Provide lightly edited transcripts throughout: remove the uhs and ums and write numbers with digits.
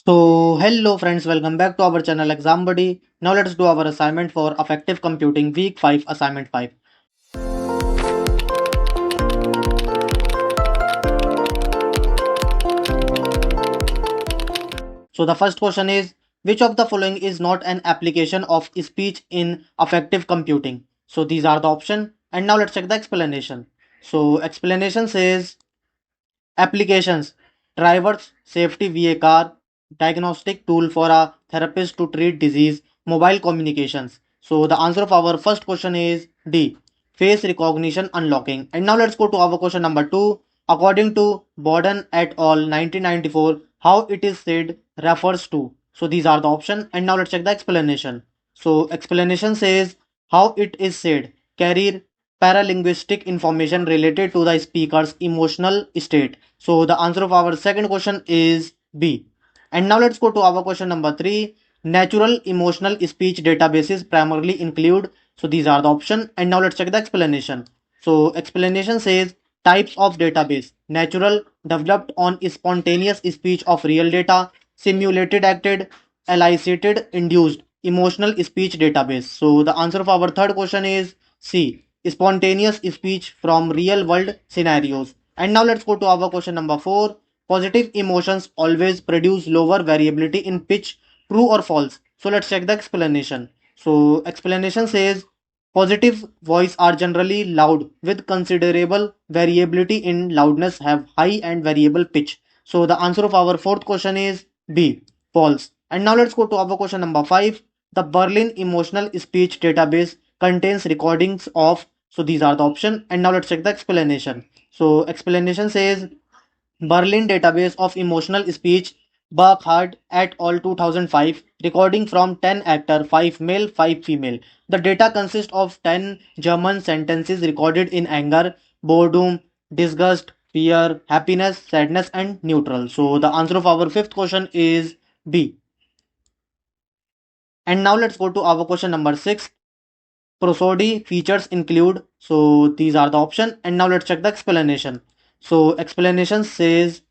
Hello friends, welcome back to our channel Exam Buddy. Now let's do our assignment for Effective Computing Week 5 Assignment 5. So the first question is, which of the following is not an application of speech in effective computing? So these are the option, and now let's check the explanation. So explanation says applications, drivers, safety via car, diagnostic tool for a therapist to treat disease, mobile communications. So the answer of our first question is D, face recognition unlocking. And now let's go to our question number 2. According to Borden et al. 1994, how it is said refers to. So these are the option. And now let's check the explanation. So explanation says how it is said carry paralinguistic information related to the speaker's emotional state. So the answer of our second question is B. And now let's go to our question number 3. Natural emotional speech databases primarily include. So these are the option. And now let's check the explanation. So explanation says types of database: natural, developed on spontaneous speech of real data; simulated, acted, elicited, induced, emotional speech database. So the answer of our third question is C, spontaneous speech from real world scenarios. And now let's go to our question number 4. Positive emotions always produce lower variability in pitch, true or false? So let's check the explanation. So explanation says positive voice are generally loud with considerable variability in loudness, have high and variable pitch. So the answer of our fourth question is B, false. And now let's go to our question number 5. The Berlin Emotional Speech Database contains recordings of. So these are the option. And now let's check the explanation. So explanation says Berlin Database of Emotional Speech, Burkhardt et al. 2005, recording from 10 actor, 5 male, 5 female. The data consists of 10 German sentences recorded in anger, boredom, disgust, fear, happiness, sadness, and neutral. So the answer of our fifth question is B. And now let's go to our question number 6. Prosody features include. So these are the option. And now let's check the explanation. So explanation says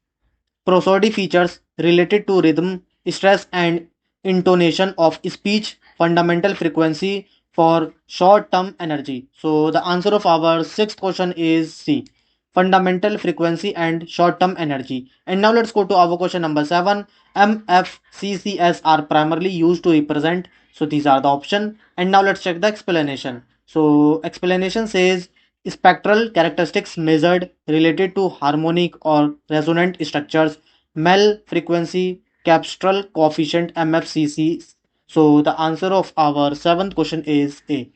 prosody features related to rhythm, stress, and intonation of speech, fundamental frequency for short-term energy. So the answer of our sixth question is C, fundamental frequency and short-term energy. And now let's go to our question number 7. MFCCS are primarily used to represent. So these are the option. And now let's check the explanation. So explanation says spectral characteristics measured related to harmonic or resonant structures, Mel frequency, capstral coefficient, MFCC. So the answer of our seventh question is A,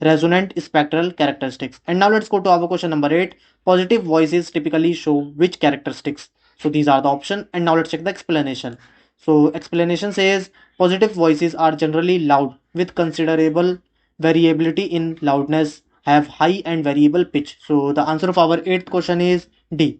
resonant spectral characteristics. And now let's go to our question number 8. Positive voices typically show which characteristics? So these are the option. And now let's check the explanation. So explanation says positive voices are generally loud with considerable variability in loudness, have high and variable pitch. So the answer of our eighth question is D,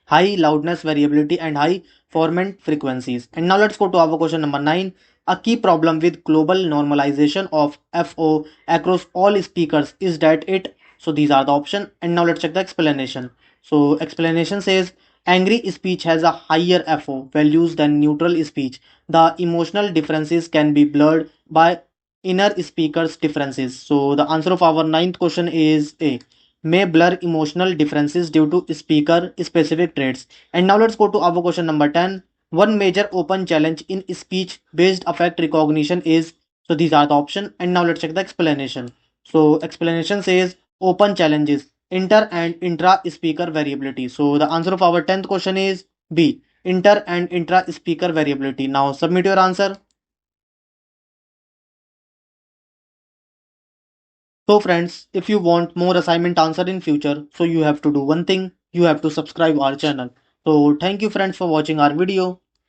high loudness variability and high formant frequencies. And now let's go to our question number 9. A key problem with global normalization of FO across all speakers is that it. So these are the option. And now let's check the explanation. So explanation says angry speech has a higher FO values than neutral speech. The emotional differences can be blurred by inner speakers differences. So the answer of our ninth question is A, may blur emotional differences due to speaker specific traits. And now let's go to our question number 10. One major open challenge in speech based affect recognition is. So these are the option. And now let's check the explanation. So explanation says open challenges inter and intra speaker variability. So the answer of our 10th question is B, inter and intra speaker variability. Now submit your answer. So friends, if you want more assignment answer in future, so you have to do one thing, you have to subscribe our channel. So thank you friends for watching our video.